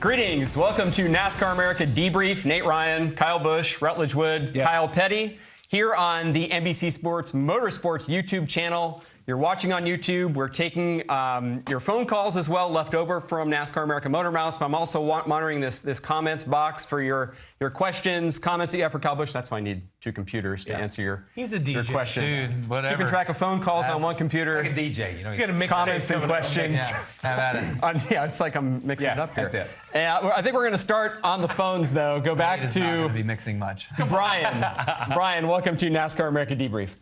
Greetings. Welcome to NASCAR America Debrief. Nate Ryan, Kyle Busch, Rutledge Wood, Kyle Petty here on the NBC Sports Motorsports YouTube channel. You're watching on YouTube. We're taking your phone calls as well, left over from NASCAR America Motor Mouse. But I'm also monitoring this comments box for your questions, comments that you have for Kyle Busch. That's why I need two computers to answer your He's a DJ, your question. dude. Whatever. Keeping track of phone calls on one computer. Like a DJ, you know. He's gonna mix comments and questions. Have at it. Yeah, it's like I'm mixing it up here. That's it. I think we're going to start on the phones, though. Go back Not to going to be mixing much. Brian. Brian, welcome to NASCAR America Debrief.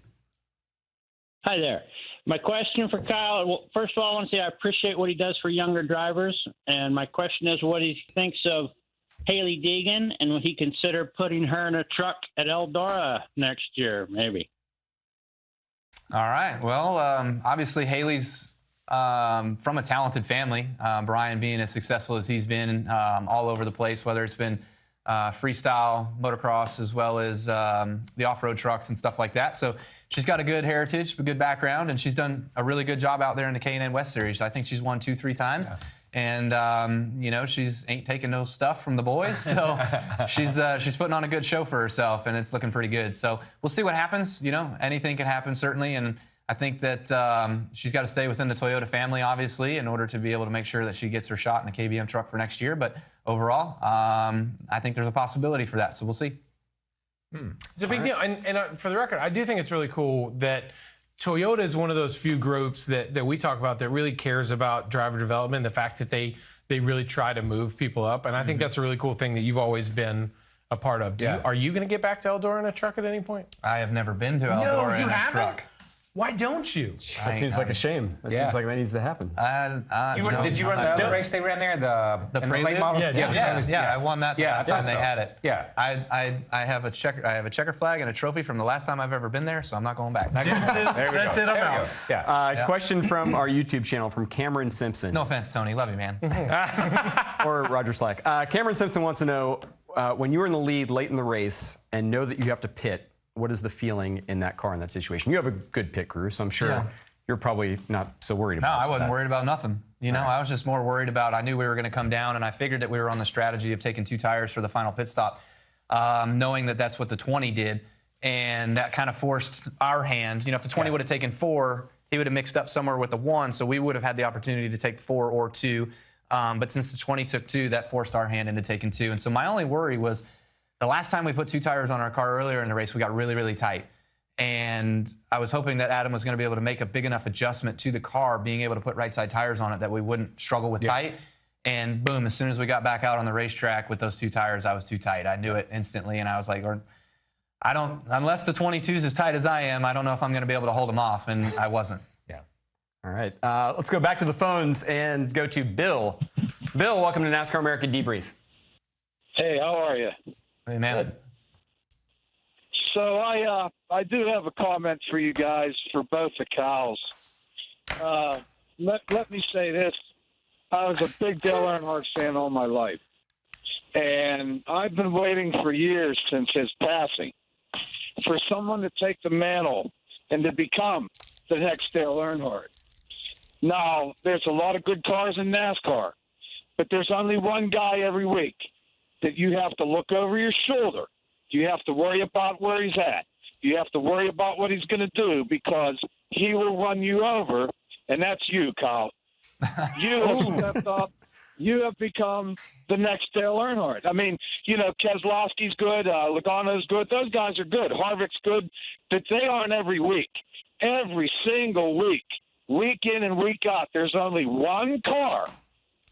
Hi there. My question for Kyle, well, first of all, I want to say I appreciate what he does for younger drivers. And my question is what he thinks of Haley Deegan, and would he consider putting her in a truck at Eldora next year, maybe? All right. Well, obviously, Haley's from a talented family. Brian being as successful as he's been all over the place, whether it's been freestyle, motocross, as well as the off-road trucks and stuff like that. So she's got a good heritage, a good background, and she's done a really good job out there in the K&N West Series. I think she's won 2-3 times. Yeah. And, you know, she's ain't taking no stuff from the boys. So she's putting on a good show for herself, and it's looking pretty good. So we'll see what happens. You know, anything can happen, certainly. And I think that she's got to stay within the Toyota family, obviously, in order to be able to make sure that she gets her shot in the KBM truck for next year. But overall, I think there's a possibility for that. So we'll see. It's a big deal. And for the record, I do think it's really cool that Toyota is one of those few groups that we talk about that really cares about driver development, the fact that they really try to move people up. And I think that's a really cool thing that you've always been a part of. Are you going to get back to Eldora in a truck at any point? I have never been to Eldora in a truck. Why don't you? That seems like a shame. That seems like that needs to happen. Did you run the other race they ran there? The late models? Yeah, I won that the last time they had it. Yeah. I have a checker flag and a trophy from the last time I've ever been there, so I'm not going back. That's it. I'm out. Yeah. Question from our YouTube channel from Cameron Simpson. No offense, Tony. Love you, man. Or Roger Slack. Cameron Simpson wants to know, when you were in the lead late in the race and know that you have to pit, what is the feeling in that car in that situation? You have a good pit crew, so I'm sure you're probably not so worried about No, I wasn't worried about nothing. You know, I was just more worried about, I knew we were going to come down, and I figured that we were on the strategy of taking 2 tires for the final pit stop, knowing that that's what the 20 did, and that kind of forced our hand. You know, if the 20 would have taken 4, he would have mixed up somewhere with the 1, so we would have had the opportunity to take 4 or 2. But since the 20 took 2, that forced our hand into taking 2. And so my only worry was, the last time we put 2 tires on our car earlier in the race, we got really, really tight. And I was hoping that Adam was going to be able to make a big enough adjustment to the car, being able to put right side tires on it, that we wouldn't struggle with tight. And boom, as soon as we got back out on the racetrack with those 2 tires, I was too tight. I knew it instantly, and I was like, unless the 22's as tight as I am, I don't know if I'm going to be able to hold them off, and I wasn't. All right. Let's go back to the phones and go to Bill. Bill, welcome to NASCAR America Debrief. Hey, how are you? Hey, man. So I do have a comment for you guys, for both the Kyles. Let me say this. I was a big Dale Earnhardt fan all my life. And I've been waiting for years since his passing for someone to take the mantle and to become the next Dale Earnhardt. Now, there's a lot of good cars in NASCAR, but there's only one guy every week that you have to look over your shoulder. You have to worry about where he's at. You have to worry about what he's going to do, because he will run you over, and that's you, Kyle. You have stepped up. You have become the next Dale Earnhardt. I mean, you know, Keselowski's good. Logano's good. Those guys are good. Harvick's good. But they aren't every week. Every single week, week in and week out, there's only one car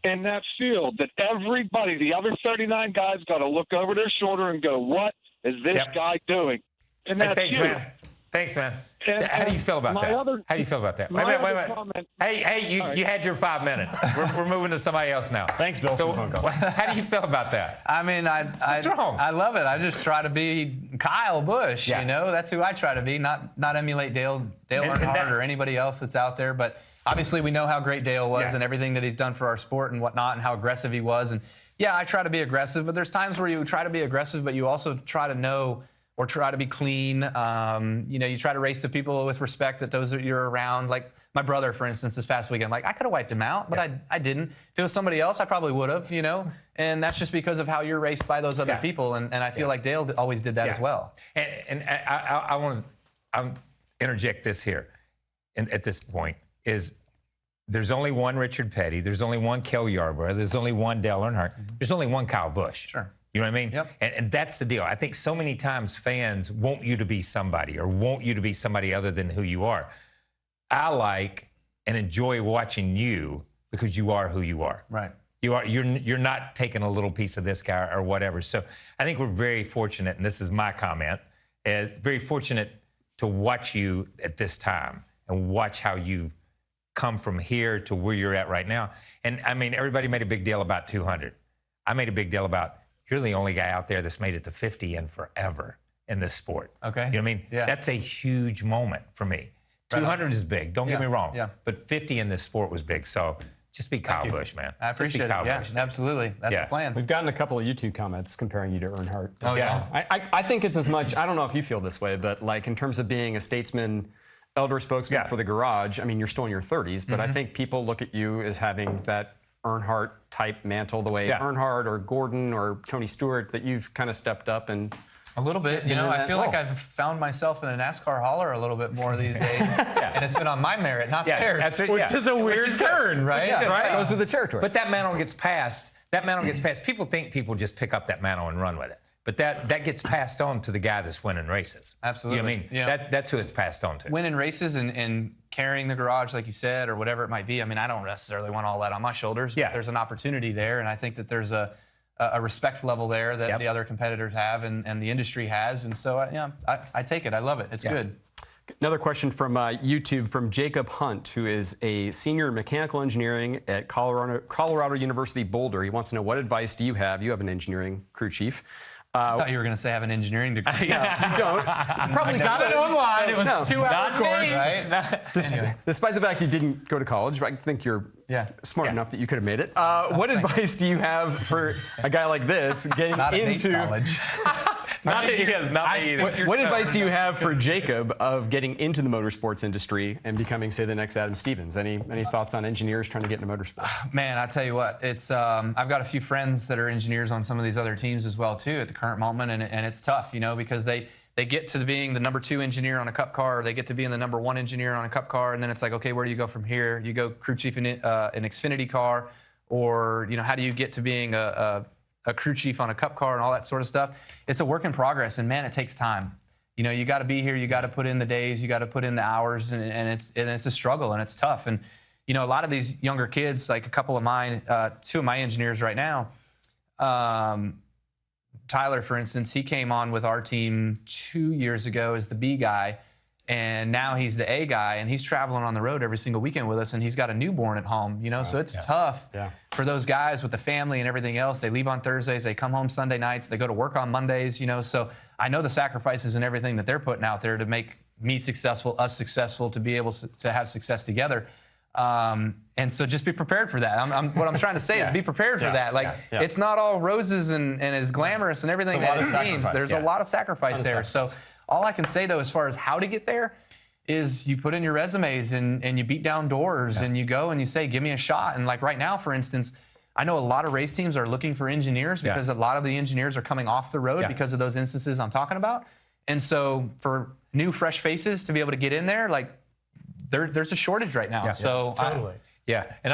in that field that everybody, the other 39 guys, got to look over their shoulder and go, what is this guy doing? And that's thanks, you. man. Thanks, man. How do you feel about that? How do you feel about that? Wait a minute. Hey, you had your 5 minutes. We're moving to somebody else now. Thanks, Bill. So, how do you feel about that? I mean, What's wrong? I love it. I just try to be Kyle Busch, you know? That's who I try to be, not emulate Dale Earnhardt or anybody else that's out there. But obviously we know how great Dale was and everything that he's done for our sport and whatnot, and how aggressive he was. And yeah, I try to be aggressive, but there's times where you try to be aggressive, but you also try to know or try to be clean. You know, you try to race the people with respect that those that you're around. Like my brother, for instance, this past weekend, like I could have wiped him out, but I didn't. If it was somebody else, I probably would have, you know. And that's just because of how you're raced by those other people. And I feel like Dale always did that as well. And I want to interject this here. And at this point is there's only one Richard Petty. There's only one Kel Yarborough. There's only one Dale Earnhardt. There's only one Kyle Busch. Sure. You know what I mean? Yep. And that's the deal. I think so many times fans want you to be somebody or want you to be somebody other than who you are. I like and enjoy watching you because you are who you are. Right. You're not taking a little piece of this guy or whatever. So I think we're very fortunate, and this is my comment, very fortunate to watch you at this time and watch how you've come from here to where you're at right now. And I mean, everybody made a big deal about 200. I made a big deal about you're the only guy out there that's made it to 50 and forever in this sport. Okay. You know what I mean? Yeah. That's a huge moment for me. 200 is big, don't get me wrong. Yeah. But 50 in this sport was big. So just be Kyle Busch, man. I appreciate it. Yeah, absolutely. That's the plan. We've gotten a couple of YouTube comments comparing you to Earnhardt. Oh, yeah. I think it's as much, I don't know if you feel this way, but like in terms of being a statesman, elder spokesman for the garage, I mean, you're still in your 30s, but I think people look at you as having that Earnhardt type mantle, the way Earnhardt or Gordon or Tony Stewart, that you've kind of stepped up and a little bit, you know. I feel like I've found myself in a NASCAR hauler a little bit more these days, and it's been on my merit, not theirs. Which is a weird turn, right? right? Goes with the territory. But that mantle gets passed. That mantle gets passed. People think people just pick up that mantle and run with it, but that gets passed on to the guy that's winning races. Absolutely. You know what I mean? That's who it's passed on to. Winning races and carrying the garage, like you said, or whatever it might be. I mean, I don't necessarily want all that on my shoulders. But there's an opportunity there, and I think that there's a respect level there that the other competitors have and the industry has. And so, I take it. I love it. It's good. Another question from YouTube from Jacob Hunt, who is a senior in mechanical engineering at Colorado University Boulder. He wants to know, what advice do you have? You have an engineering crew chief. I thought you were going to say I have an engineering degree. You don't. You probably got it online. It was a 2-hour course. Right? Despite the fact you didn't go to college, I think you're smart enough that you could have made it. What advice do you have for a guy like this getting into college? Not me either. What advice do you have for Jacob of getting into the motorsports industry and becoming, say, the next Adam Stevens? Any thoughts on engineers trying to get into motorsports? Man, I tell you what, it's I've got a few friends that are engineers on some of these other teams as well too at the current moment, and it's tough, you know, because they get to being the number 2 engineer on a Cup car, or they get to being the number 1 engineer on a Cup car, and then it's like, okay, where do you go from here? You go crew chief in an Xfinity car, or how do you get to being a crew chief on a Cup car and all that sort of stuff? It's a work in progress, and man, it takes time. You got to be here, you got to put in the days, you got to put in the hours, and it's a struggle, and it's tough. And a lot of these younger kids, like a couple of mine, 2 of my engineers right now, Tyler, for instance, he came on with our team 2 years ago as the B guy, and now he's the A guy, and he's traveling on the road every single weekend with us, and he's got a newborn at home, so it's tough for those guys with the family and everything else. They leave on Thursdays, they come home Sunday nights, they go to work on Mondays, so I know the sacrifices and everything that they're putting out there to make me successful, us successful, to be able to have success together. And so just be prepared for that. What I'm trying to say is be prepared for that. Like, it's not all roses and as glamorous and everything that it seems. There's a lot of sacrifice there. So all I can say, though, as far as how to get there, is you put in your resumes and you beat down doors and you go and you say, give me a shot. And like right now, for instance, I know a lot of race teams are looking for engineers because a lot of the engineers are coming off the road because of those instances I'm talking about. And so for new, fresh faces to be able to get in there, like, there's a shortage right now. So totally. And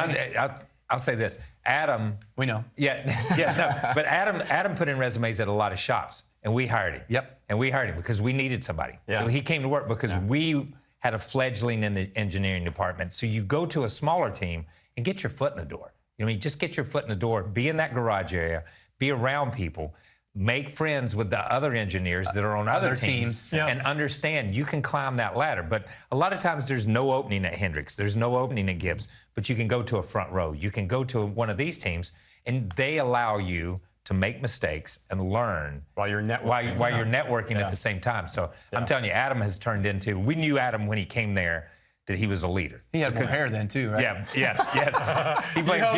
I'll say this, Adam. We know. But Adam put in resumes at a lot of shops, and we hired him. Yep. And we hired him because we needed somebody. So he came to work because we had a fledgling in the engineering department. So you go to a smaller team and get your foot in the door. Just get your foot in the door, be in that garage area, be around people, make friends with the other engineers that are on other teams and understand you can climb that ladder. But a lot of times there's no opening at Hendricks. There's no opening at Gibbs. But you can go to a front row. You can go to one of these teams, and they allow you to make mistakes and learn while you're networking, at the same time. So I'm telling you, Adam has turned into, we knew Adam when he came there that he was a leader. He had more hair then too, right? Yes. He blames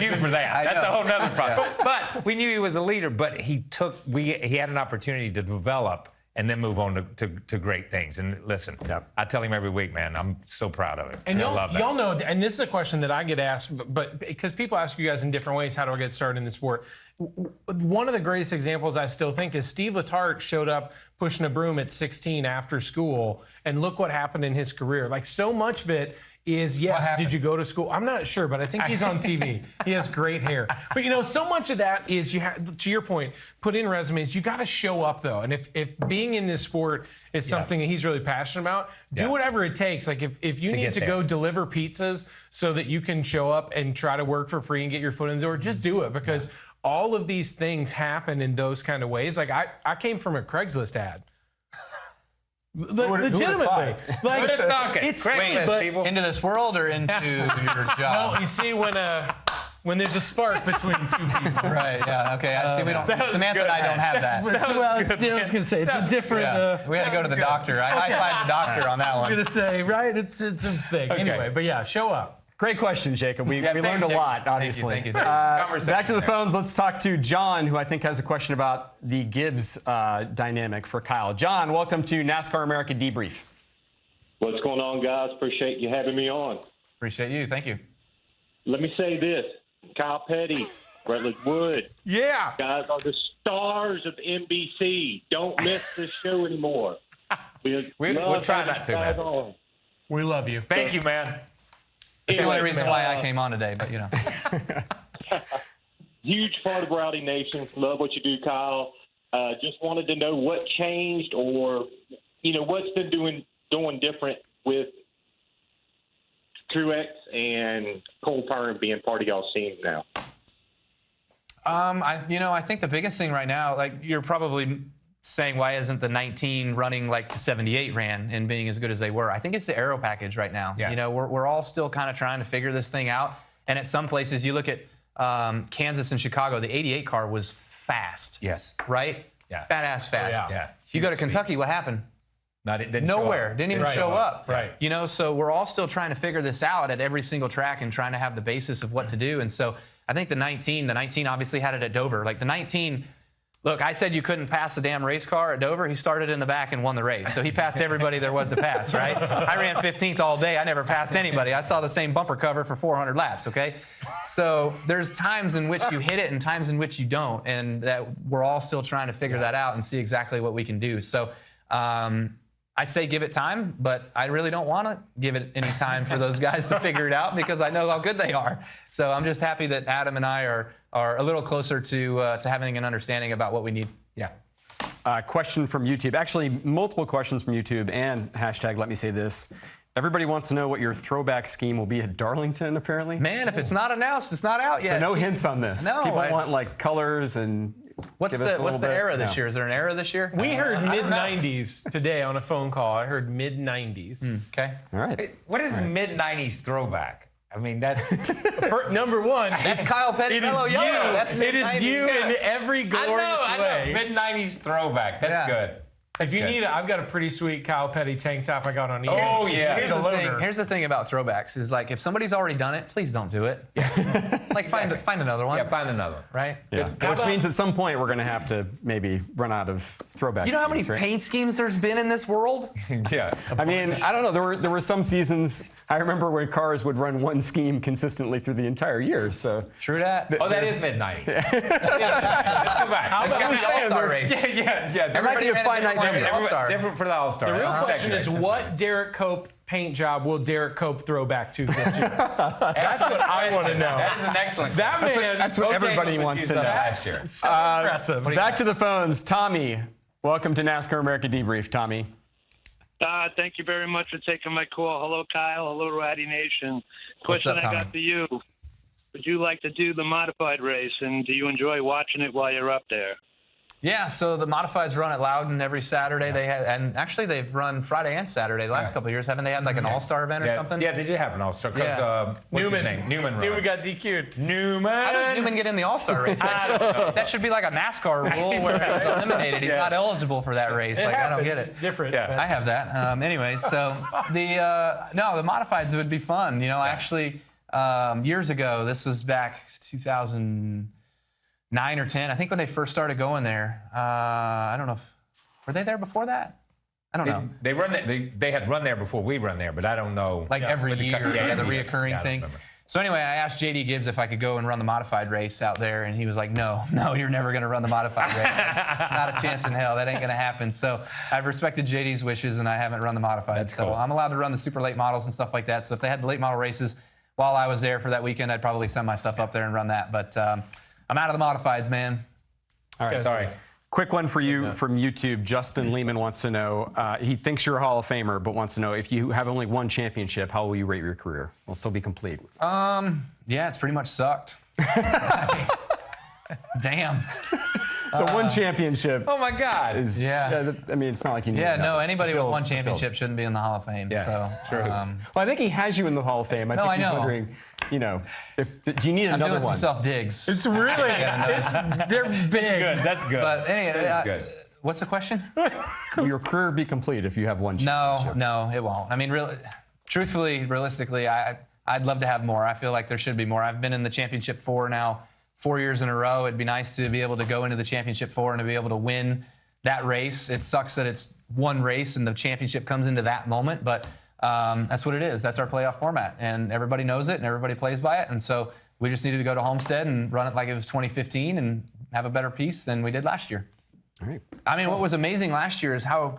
you for that. That's a whole nother problem. But we knew he was a leader, but he had an opportunity to develop and then move on to great things. And listen, I tell him every week, man, I'm so proud of him. And I love that. y'all know, and this is a question that I get asked, but because people ask you guys in different ways, how do I get started in the sport? One of the greatest examples I still think is Steve Letarte showed up pushing a broom at 16 after school, and look what happened in his career. Like, so much of it is, yes, did you go to school? I'm not sure, but I think he's on TV. He has great hair. But, you know, so much of that is, you have, to your point, put in resumes. You got to show up, though. And if being in this sport is something that he's really passionate about, do whatever it takes. Like, if you need to go deliver pizzas so that you can show up and try to work for free and get your foot in the door, just do it, because all of these things happen in those kind of ways. Like, I came from a Craigslist ad. Legitimately, like, it's but into this world or into your job? No, you see, when there's a spark between two people. Right. Yeah. Okay. I see. We don't. Samantha and I don't have that. Well, it's, I was gonna say it's a different. We had to go to the doctor. I high-fived the doctor on that one. I was gonna say, right? It's a thing. Anyway, but yeah, show up. Great question, Jacob. We learned a lot, obviously. Thank you. Back to the phones. Let's talk to John, who I think has a question about the Gibbs dynamic for Kyle. John, welcome to NASCAR America Debrief. What's going on, guys? Appreciate you having me on. Appreciate you. Thank you. Let me say this. Kyle Petty, Rutledge Wood. Yeah. Guys are the stars of NBC. Don't miss this show anymore. We'll try not to, man. On. We love you. Thank you, man. That's the only reason why I came on today, but you know. Huge part of Rowdy Nation. Love what you do, Kyle. Just wanted to know what changed, or what's been doing different with Truex and Cole Pern being part of y'all's team now. I think the biggest thing right now, like, you're probably saying, why isn't the 19 running like the 78 ran and being as good as they were? I think it's the aero package right now. Yeah. We're all still kind of trying to figure this thing out. And at some places, you look at Kansas and Chicago, the 88 car was fast. Yes. Right? Yeah. Badass fast. Oh, yeah. You go to Kentucky, what happened? It didn't Nowhere. Didn't even show up. Right. So we're all still trying to figure this out at every single track and trying to have the basis of what to do. And so I think the 19 obviously had it at Dover. Like, the 19, look, I said you couldn't pass a damn race car at Dover. He started in the back and won the race. So he passed everybody there was to pass, right? I ran 15th all day. I never passed anybody. I saw the same bumper cover for 400 laps, okay? So there's times in which you hit it and times in which you don't, and that we're all still trying to figure that out and see exactly what we can do. So I say give it time, but I really don't want to give it any time for those guys to figure it out, because I know how good they are. So I'm just happy that Adam and I are a little closer to having an understanding about what we need. Yeah. Question from YouTube. Actually, multiple questions from YouTube and hashtag let me say this. Everybody wants to know what your throwback scheme will be at Darlington, apparently. Man, if it's not announced, it's not out yet. So no hints on this. No, People want like colors and. What's the era this year? Is there an era this year? We heard mid-90s today on a phone call. I heard mid-90s. Okay. All right. What is mid-90s throwback? I mean, that's Number one, That's Kyle Petty. it is Mellow you. Yellow. That's It is mid-90s. you in every glorious I know. way. Mid-90s throwback. That's good. If you need it, I've got a pretty sweet Kyle Petty tank top I got on eBay. Oh, yeah. Here's the thing about throwbacks is, like, if somebody's already done it, please don't do it. Like, find another one. Yeah, find another one. Right? Yeah. Which means at some point we're going to have to maybe run out of throwback You know how many schemes, right? paint schemes there's been in this world? Yeah. I mean, I don't know. There were some seasons. I remember when cars would run one scheme consistently through the entire year. So True that. Oh, that is mid-90s. Let's go back. How about the All-Star race? Yeah. There might be a finite number. Different for the All-Star. The real question is, what Derek Cope paint job will Derek Cope throw back to this year? That's what I want to know. That is an excellent. That man. That's what everybody wants to know. Last year. So impressive. Back to the phones. Tommy, welcome to NASCAR America Debrief. Tommy. Thank you very much for taking my call. Hello, Kyle. Hello, Rowdy Nation. Question up, I Tommy? got for you. Would you like to do the modified race, and do you enjoy watching it while you're up there? Yeah, so the modifieds run at Loudon every Saturday. They had, and actually they've run Friday and Saturday the last couple of years. Haven't they had like an all-star event or something? Yeah, they did have an All-Star. Yeah. What's his name? Newman runs. Newman got DQ'd. How does Newman get in the all-star race? That should be like a NASCAR rule where he's eliminated. He's not eligible for that race. Like, I don't get it. Different. Yeah. I have that. Anyways, so the modifieds would be fun. Actually, years ago, this was back 2009 or 10. I think when they first started going there. I don't know if Were they there before that? I don't know. They had run there before we run there, but I don't know. Like every year, the reoccurring I don't thing. remember. So anyway, I asked JD Gibbs if I could go and run the modified race out there, and he was like, no, you're never going to run the modified race. Not a chance in hell. That ain't going to happen. So I've respected JD's wishes, and I haven't run the modified. That's so cool. I'm allowed to run the super late models and stuff like that. So if they had the late model races while I was there for that weekend, I'd probably send my stuff up there and run that. But I'm out of the modifieds, man. All right, sorry. Quick one for you from YouTube. Justin Lehman wants to know, he thinks you're a Hall of Famer, but wants to know if you have only one championship, how will you rate your career? Will it still be complete? Yeah, it's pretty much sucked. Damn. So one championship. Oh my God. Is, Yeah. I mean, it's not like you need Yeah, that no, anybody to with fill- one to fill. championship shouldn't be in the Hall of Fame. Yeah, so, true. Well, I think he has you in the Hall of Fame. I No, think I he's know. wondering, you know, if do you need I'm another doing some one? self-digs. It's really, they're big. Good. That's good. But anyway, good. what's the question? Will your career be complete if you have one championship? No, it won't. I mean, truthfully, realistically, I'd love to have more. I feel like there should be more. I've been in the championship 4 years in a row. It'd be nice to be able to go into the championship 4 and to be able to win that race. It sucks that it's one race and the championship comes into that moment, but that's what it is. That's our playoff format, and everybody knows it and everybody plays by it. And so we just needed to go to Homestead and run it like it was 2015 and have a better piece than we did last year. All right. I mean, what was amazing last year is how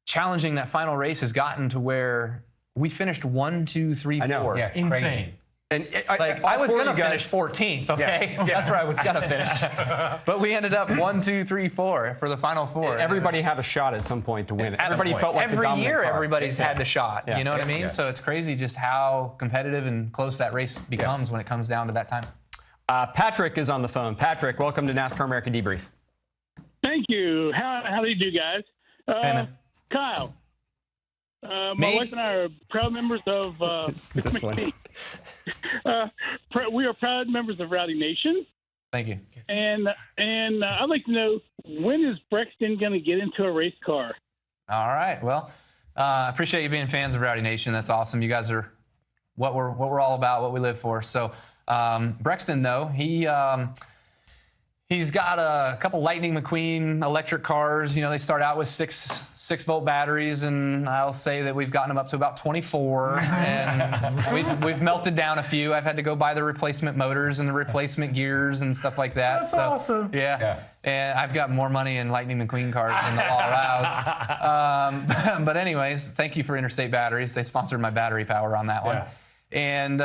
challenging that final race has gotten to where we finished 1, 2, 3, 4. I know. Yeah, Insane. crazy. And I was going to finish guys, 14th, okay? That's where I was going to finish. But we ended up 1, 2, 3, 4 for the final 4. everybody had a shot at some point to win. Everybody felt like the Every dominant year, car. everybody's had the shot. Yeah. You know what I mean? Yeah. So it's crazy just how competitive and close that race becomes when it comes down to that time. Patrick is on the phone. Patrick, welcome to NASCAR America Debrief. Thank you. How do you do, guys? Hey, man. Kyle, my Me? wife and I are proud members of This one. we are proud members of Rowdy Nation, Thank you. and I'd like to know, when is Brexton going to get into a race car? All right. Well, I appreciate you being fans of Rowdy Nation. That's awesome. You guys are what we're all about, what we live for. So Brexton, though, he's got a couple Lightning McQueen electric cars. You know, they start out with 6-volt batteries, and I'll say that we've gotten them up to about 24. And we've melted down a few. I've had to go buy the replacement motors and the replacement gears and stuff like that. That's awesome. Yeah. And I've got more money in Lightning McQueen cars than the All Rouse. But anyways, thank you for Interstate Batteries. They sponsored my battery power on that one. Yeah. And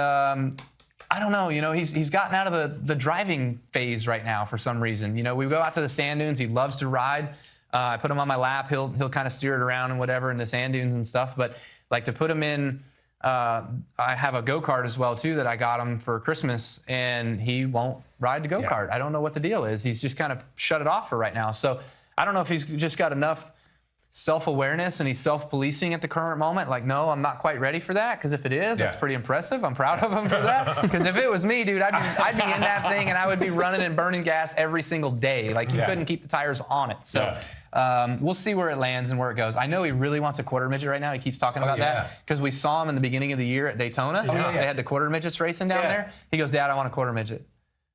I don't know, you know, he's gotten out of the driving phase right now for some reason. You know, we go out to the sand dunes. He loves to ride. I put him on my lap. He'll kind of steer it around and whatever in the sand dunes and stuff. But like to put him in, I have a go-kart as well too that I got him for Christmas, and he won't ride the go-kart. I don't know what the deal is. He's just kind of shut it off for right now. So I don't know if he's just got enough self-awareness and he's self-policing at the current moment. Like, no, I'm not quite ready for that. Because if it is, that's pretty impressive. I'm proud of him for that. Because if it was me, dude, I'd be in that thing and I would be running and burning gas every single day. Like, you couldn't keep the tires on it. So we'll see where it lands and where it goes. I know he really wants a quarter midget right now. He keeps talking about that because we saw him in the beginning of the year at Daytona. They had the quarter midgets racing down there. He goes, Dad, I want a quarter midget.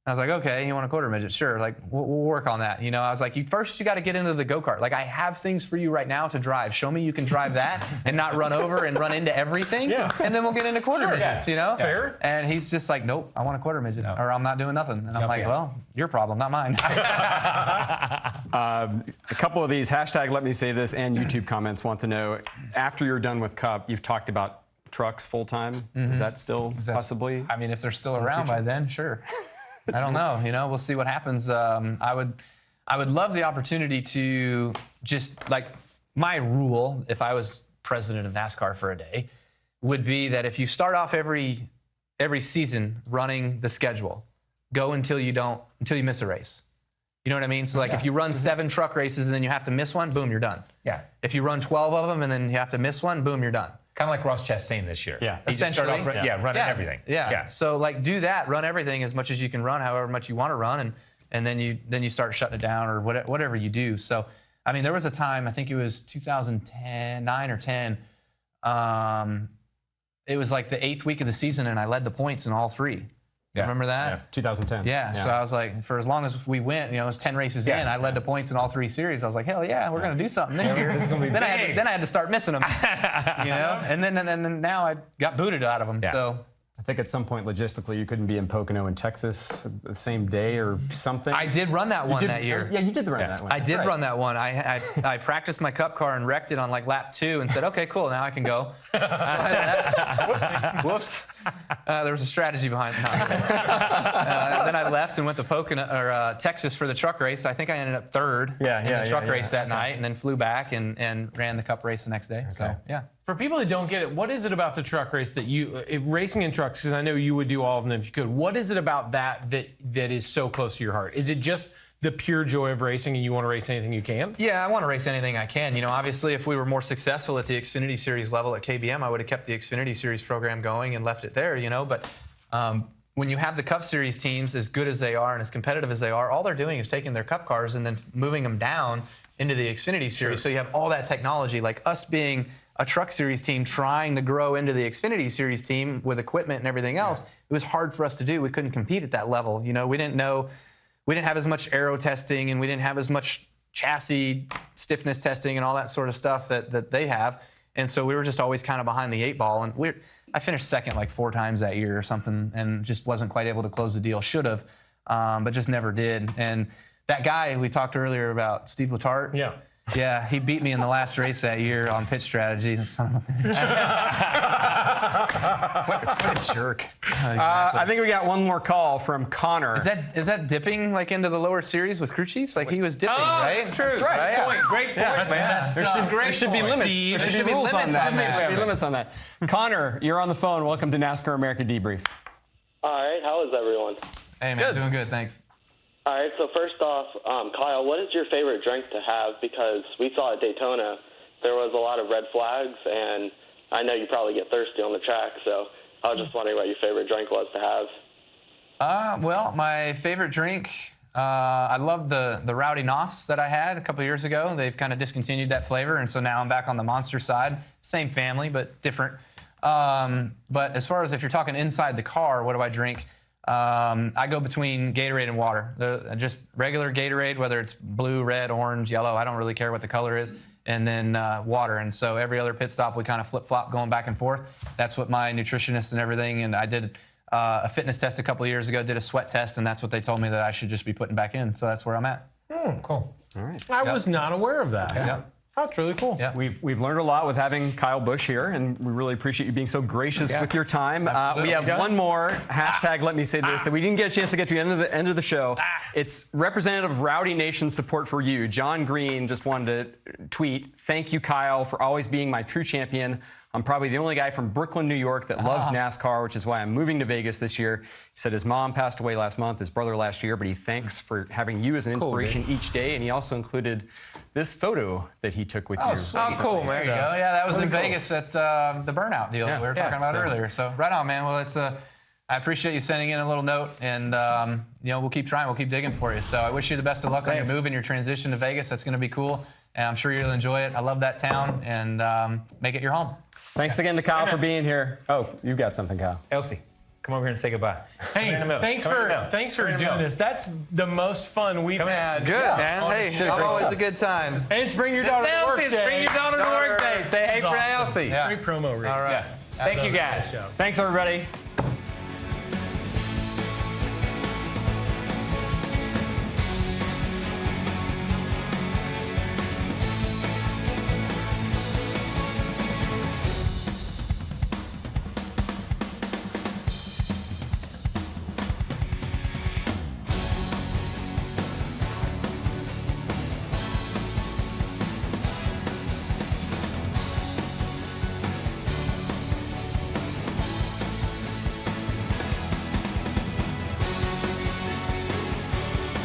I was like, okay, you want a quarter midget? Sure. Like, we'll work on that. You know, I was like, first you got to get into the go-kart. Like, I have things for you right now to drive. Show me you can drive that and not run over and run into everything. And then we'll get into quarter midgets, you know? Fair. And he's just like, nope, I want a quarter midget or I'm not doing nothing. And I'm like, well, your problem, not mine. A couple of these hashtag let me say this and YouTube comments want to know, after you're done with Cup, you've talked about trucks full time. Is that still possibly? I mean, if they're still around by then, sure. I don't know. You know, we'll see what happens. I would love the opportunity to just, like, my rule, if I was president of NASCAR for a day, would be that if you start off every season running the schedule, go until you miss a race. You know what I mean? So, like, if you run 7 truck races and then you have to miss one, boom, you're done. Yeah. If you run 12 of them and then you have to miss one, boom, you're done. Kind of like Ross Chastain this year. Yeah. He just started off, Essentially. running everything. Yeah. So, like, do that, run everything as much as you can run, however much you want to run, and then you start shutting it down or whatever you do. So, I mean, there was a time, I think it was 2009 or 10. It was like the 8th week of the season, and I led the points in all 3. Yeah. Remember that? Yeah, 2010. Yeah, so I was like, for as long as we went, it was 10 races in. I led the points in all 3 series. I was like, hell yeah, we're going to do something this year. Then I had to start missing them, And then now I got booted out of them. Yeah. So I think at some point logistically you couldn't be in Pocono in Texas the same day or something. I did run that one that year. Yeah, you did run that one. I did run that one. I practiced my Cup car and wrecked it on like lap 2 and said, okay, cool, now I can go. Whoops. There was a strategy behind it. Then I left and went to Pocono or Texas for the truck race. I think I ended up 3rd in the truck race that night, and then flew back and ran the Cup race the next day. So yeah. For people that don't get it, what is it about the truck race that racing in trucks? Because I know you would do all of them if you could. What is it about that is so close to your heart? Is it just the pure joy of racing, and you want to race anything you can? Yeah, I want to race anything I can. Obviously, if we were more successful at the XFINITY Series level at KBM, I would have kept the XFINITY Series program going and left it there. But when you have the Cup Series teams as good as they are and as competitive as they are, all they're doing is taking their Cup cars and then moving them down into the XFINITY Series. Sure. So you have all that technology, like us being a Truck Series team trying to grow into the XFINITY Series team with equipment and everything else. It was hard for us to do. We couldn't compete at that level. We didn't have as much aero testing, and we didn't have as much chassis stiffness testing and all that sort of stuff that they have. And so we were just always kind of behind the 8 ball. And I finished second like 4 times that year or something, and just wasn't quite able to close the deal. Should have, but just never did. And that guy we talked earlier about, Steve Letarte. Yeah. Yeah, he beat me in the last race that year on pit strategy. Son of a what a jerk. I think we got one more call from Connor. Is that dipping like into the lower series with crew chiefs? Like he was dipping, right? That's true. That's right. Right? Great point, man. There should be limits. There should be rules on that. There should be limits on that. Connor, you're on the phone. Welcome to NASCAR America Debrief. All right. How is everyone? Hey, man. Doing good. Thanks. All right, so first off, Kyle, what is your favorite drink to have? Because we saw at Daytona there was a lot of red flags, and I know you probably get thirsty on the track, so I was just wondering what your favorite drink was to have. Well, my favorite drink, I love the Rowdy Nos that I had a couple years ago. They've kind of discontinued that flavor, and so now I'm back on the Monster side. Same family, but different. But as far as if you're talking inside the car, what do I drink? I go between Gatorade and water. Just regular Gatorade, whether it's blue, red, orange, yellow. I don't really care what the color is. And then water. And so every other pit stop, we kind of flip-flop going back and forth. That's what my nutritionist and everything. And I did a fitness test a couple of years ago, did a sweat test, and that's what they told me that I should just be putting back in. So that's where I'm at. Cool. All right. I was not aware of that. Yeah. That's really cool. Yeah. We've learned a lot with having Kyle Busch here, and we really appreciate you being so gracious with your time. We have one more hashtag. Let me say this that we didn't get a chance to get to the end of the show. It's Representative Rowdy Nation support for you. John Green just wanted to tweet, "Thank you, Kyle, for always being my true champion. I'm probably the only guy from Brooklyn, New York that loves NASCAR, which is why I'm moving to Vegas this year." He said his mom passed away last month, his brother last year, but he thanks for having you as an inspiration each day. And he also included this photo that he took with you. Oh, cool, man. There you go. Yeah, that was in Vegas at the Burnout deal that we were talking about earlier. So right on, man. Well, I appreciate you sending in a little note, and we'll keep trying. We'll keep digging for you. So I wish you the best of luck on your move and your transition to Vegas. That's going to be cool, and I'm sure you'll enjoy it. I love that town, and make it your home. Thanks again to Kyle for being here. Oh, you've got something, Kyle. Elsie, come over here and say goodbye. Hey, thanks for doing this. That's the most fun we've had. Good, man. Hey, always a good time. And it's bring your daughter to work day. Bring your daughter to work day. Say hey for Elsie. Great promo, Rick. All right. Thank you, guys. Thanks, everybody.